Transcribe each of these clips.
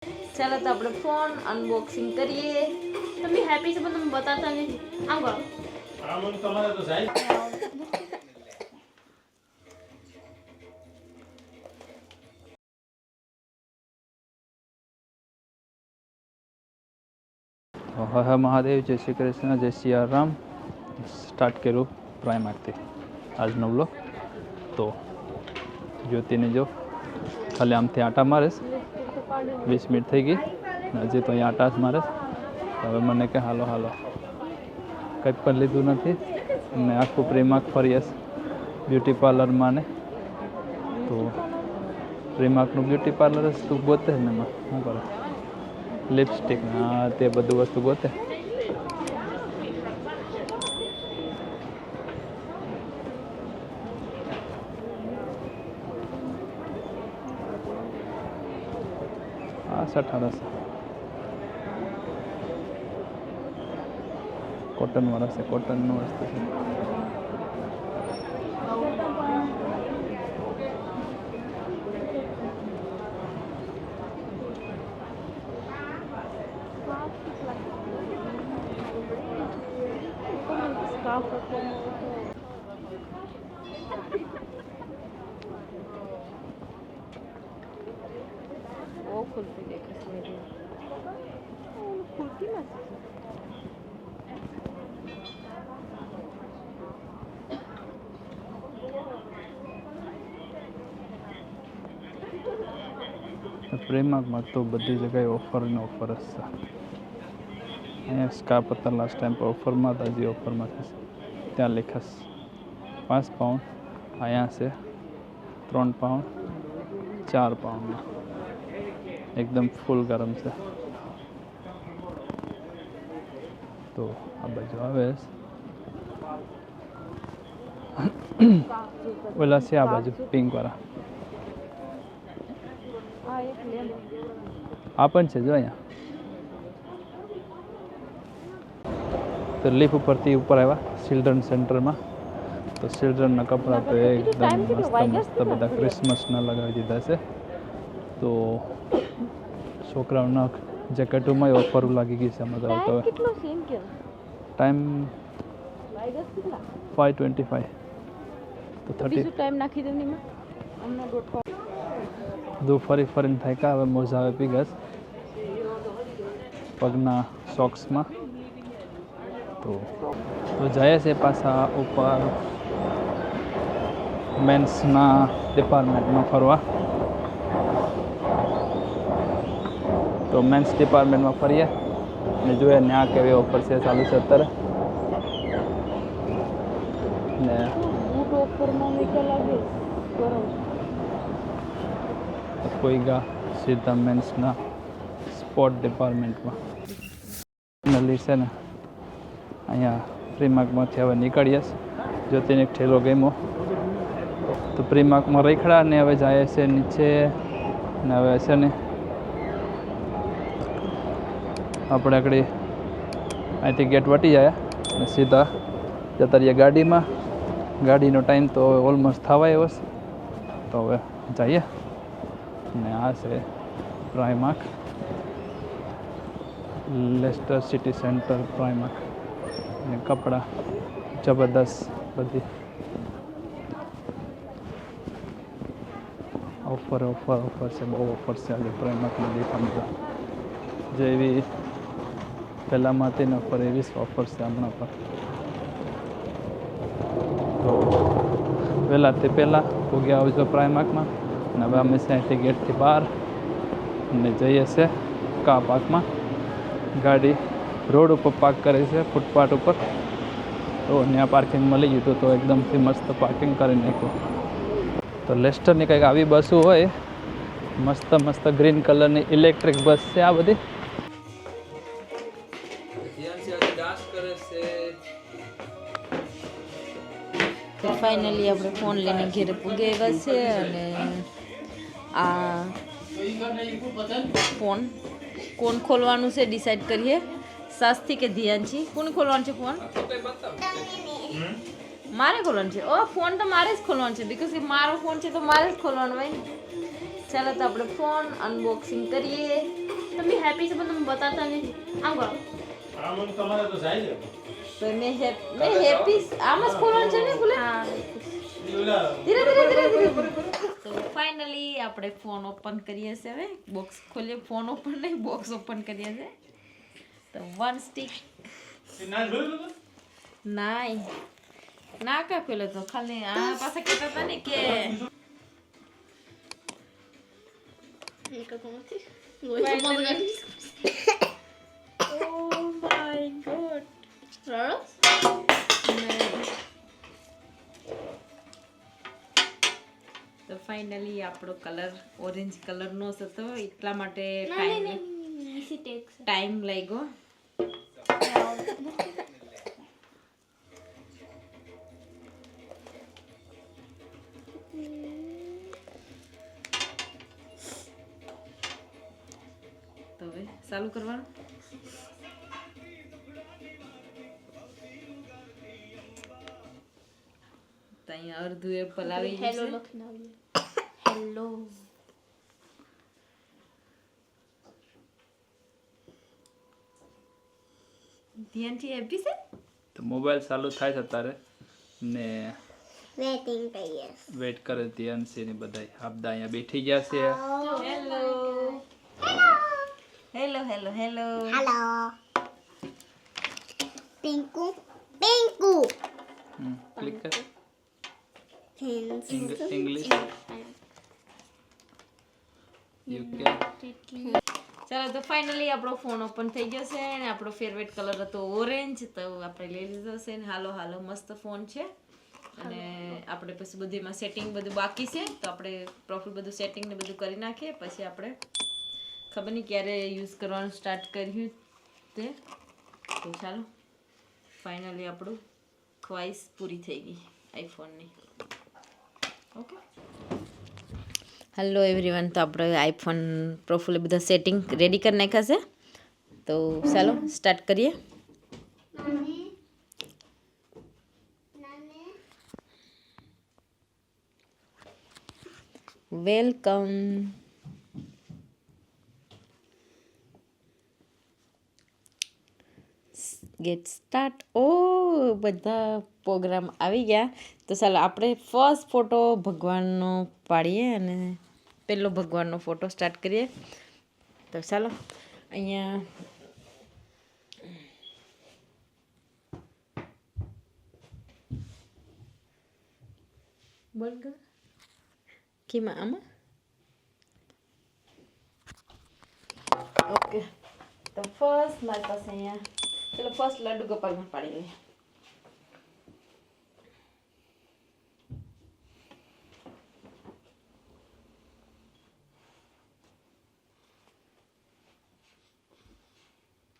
ચાલો તો આપણે ફોન અનબોક્સિંગ કરીએ. તમે હેપી છો પણ તમે બતાવતા નહીં. આમ કરો. આમ તમારે તો જાય. હર હર મહાદેવ, જય શ્રી કૃષ્ણ, જય સિયારામ. સ્ટાર્ટ કર્યું પ્રાઇમાર્કથી આજનો બ્લોગ. તો જ્યોતિને જો ખાલી આમથી આટા મારેશ. 20 મિનિટ થઈ ગઈ હજી તો અહીંયા આટા જ મારેશ. હવે મને કે હાલો હાલો, કંઈ પણ લીધું નથી અને આખું પ્રીમાર્ક ફરીશ બ્યુટી પાર્લરમાં. ને તો પ્રીમાર્કનું બ્યુટી પાર્લર જ તું ગોતે ને એમાં શું કરે, લિપસ્ટિક હા તે બધું વસ્તુ ગોતે. હા 18 કોટન વાળા છે, કોટનનું વસ્તુ છે. वो खुलती देखो इसमें भी खुलती ना. પ્રીમાર્કમાં તો બધી જગ્યાએ ઓફર ને ઓફર જ છે. અહીંયા સ્કાર્પ હતા લાસ્ટ ટાઈમ પર ઓફરમાં હતા, હજી ઓફરમાં થશે. ત્યાં લખાશ 5 પાઉન્ડ, અહીંયા છે 3 પાઉન્ડ, 4 પાઉન્ડમાં એકદમ ફૂલ ગરમ છે. તો આ બાજુ આવે ઓલા છે આ બાજુ પિંક વાળા. આ પણ છે જો અહીંયા. તો લીફ ઉપરથી ઉપર આવ્યા ચિલ્ડ્રન સેન્ટરમાં. તો ચિલ્ડ્રનના કપડાં તો એકદમ મસ્ત મસ્ત બધા ક્રિસમસના લગાવી દીધા છે. તો છોકરાઓના જેકેટોમાં ઓફર લાગી ગઈ છે આમાં. તો કેટલો સીન કે ટાઈમ વાયગસ કેટલા 5:25. તો 30 બીજું ટાઈમ નાખી દે નીમાં અમને .com દો ફરીને થાય કા હવે મોજા આવે પી ગસ પગના સોક્સમાં. તો જાય છે પાછા ઉપર મેન્સના ડિપાર્ટમેન્ટમાં ફરવા. તો મેન્સ ડિપાર્ટમેન્ટમાં ફરીએ ને જોઈએ ત્યાં કેવી ઓફર છે ચાલુ છે અત્યારે. ને બૂટ ઓફરમાં મેં લાગે ગરમ કોઈ ગા સીધા મેન્સના સ્પોર્ટ ડિપાર્ટમેન્ટમાં નલી છે ને અહીંયા પ્રીમાર્કમાંથી હવે નીકળીએ. જ્યોતિને એક ઠેલો ગમ્યો તો પ્રીમાર્કમાં રખડા ને હવે જાય છે નીચે. ને હવે છે ને આપણે આગળ અહીંથી ગેટ વટી જાય ને સીધા જતા રહીએ ગાડીમાં. ગાડીનો ટાઈમ તો ઓલમોસ્ટ થવા આવ્યો છે. તો હવે જઈએ. ને આ છે પ્રાઇમાર્ક, લેસ્ટર સિટી સેન્ટર પ્રાઇમાર્ક. ને કપડાં જબરદસ્ત બધી ઓફર છે, બહુ ઓફર છે આજે પ્રાઇમાર્કમાં દેખાતા. જેવી પહેલાંમાં હતી ને ઓફર એવી જ ઓફર છે હમણાં પર. તો વહેલાથી પહેલાં ભોગ્યા આવજો પ્રાઇમાર્કમાં. અને હવે અમે અહીંથી ગેટથી બહાર અને જઈએ છે કાર પાર્કમાં. ગાડી રોડ ઉપર પાર્ક કરે છે ફૂટપાથ ઉપર. તો ત્યાં પાર્કિંગ મળી ગયું તો એકદમથી મસ્ત પાર્કિંગ કરી નાખ્યું. તો લેસ્ટરની કંઈક આવી બસો હોય મસ્ત ગ્રીન કલરની ઇલેક્ટ્રિક બસ છે આ બધી. ફાઇનલી આપણે ફોન લઈને ઘરે પૂગી આવ્યા છે. અને આ ફોન કોણ ખોલવાનું છે ડિસાઈડ કરીએ. સાસ્થી કે ધ્યાનથી કોણ ખોલવાનું છે ફોન? મારે ખોલવાનું છે. ઓ ફોન તો મારે જ ખોલવાનો છે બીકોઝ કે મારો ફોન છે તો મારે જ ખોલવાનો હોય ને. ચાલો તો આપણે ફોન અનબોક્સિંગ કરીએ. हैप्पी से तुम बताता नहीं आम करो આ મને તમારે તો જાય ને તો મેં હેપી આમ જ ખોલવાનું છે ને ભૂલે हाँ ઈ ઓલા ધીરે ધીરે ધીરે ધીરે તો ફાઇનલી આપણે ફોન ઓપન કરીએ છે હવે બોક્સ ખોલીએ ફોન ઓપન નહીં બોક્સ ઓપન કરીએ છે તો વન સ્ટિક ઈ ના જોયું તો નાઈ ના કા ખોલે તો ખાલી આ પાછા કહેતા હતા ને કે ये का कौन थी वो समझ गई ઓ માય ગોડ रॉस તો ફાઇનલી આપણો કલર ઓરેન્જ કલરનો હતો એટલા માટે नहीं नहीं नहीं इसी टेक से ટાઈમ લાગ્યો તો હવે ચાલુ કરવાનું તો અહીંયા અડધું એપલ આવી हेलो ગયું लखना हेलो ધ્યાનથી હેપી છે તો મોબાઈલ ચાલુ થાય છે તારે ને वेटिंग पे यस વેટ કરે ધ્યાન છે ને બધા આપદા અહીંયા બેઠી ગયા છે hello hello hello hello hello Pinku Pinku click કર फिंस ઇંગ્લિશ યુકે ચાલો તો ફાઇનલી આપણો ફોન ઓપન થઈ ગયો છે અને આપણો ફેવરેટ કલર હતો ઓરેન્જ તો આપણે લઈ લીધો છે ને હાલો હાલો મસ્ત ફોન છે અને આપણે પછી બધું એમાં સેટિંગ બધું બાકી છે તો આપણે પ્રોફિટ બધું સેટિંગ ને બધું કરી નાખીએ પછી આપણે ખબર નહીં ક્યારે યુઝ કરવાનું સ્ટાર્ટ કર્યું તે તો ચાલો ફાઇનલી આપણું ખ્વાઈશ પૂરી થઈ ગઈ આઈફોનની ઓકે હેલો એવરીવન તો આપણે આઈફોન પ્રોફાઇલ બધા સેટિંગ રેડી કરી નાખ્યા છે તો ચાલો સ્ટાર્ટ કરીએ વેલકમ ગેટ સ્ટાર્ટ ઓ બધા પ્રોગ્રામ આવી ગયા તો ચાલો આપણે ફર્સ્ટ ફોટો ભગવાનનો પાડીએ અને પહેલો ભગવાનનો ફોટો સ્ટાર્ટ કરીએ તો ચાલો અહીંયા બોલ કર કેમાં આમાં ઓકે તો ફર્સ્ટ મારી પાસે અહીંયા ચલો ફર્સ્ટ લડ્ડુ ગોપાલમાં પાડી લઈએ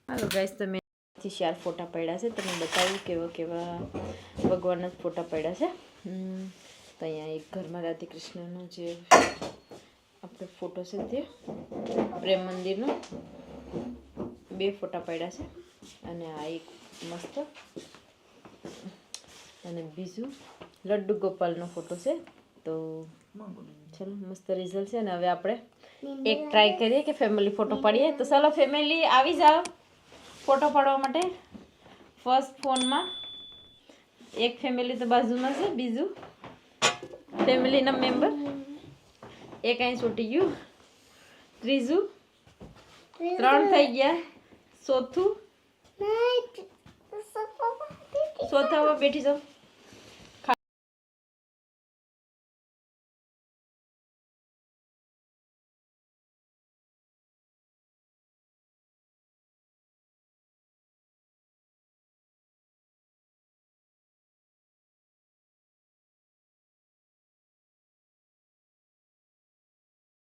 હાલો ગાઈસ તમે 4 ફોટા પડ્યા છે તમને બતાવું કેવા કેવા ભગવાનના ફોટા પડ્યા છે તો અહીંયા એક ઘરમાં રાધે કૃષ્ણનો જે આપણે ફોટો છે તે પ્રેમ મંદિરનો 2 ફોટા પડ્યા છે અને આ એક મસ્ત અને બીજું લડ્ડુ ગોપાલનો ફોટો છે તો ચલો મસ્ત રિઝલ્ટ છે અને હવે આપણે એક ટ્રાય કરીએ કે ફેમિલી ફોટો પાડીએ તો ચાલો ફેમિલી આવી જાઓ ફોટો પાડવા માટે ફર્સ્ટ ફોનમાં એક ફેમિલી તો બાજુમાં છે બીજું ફેમિલીના મેમ્બર એક અહીં છૂટી ગયું ત્રીજું 3 થઈ ગયા ચોથું ચોથામાં બેઠી જાઓ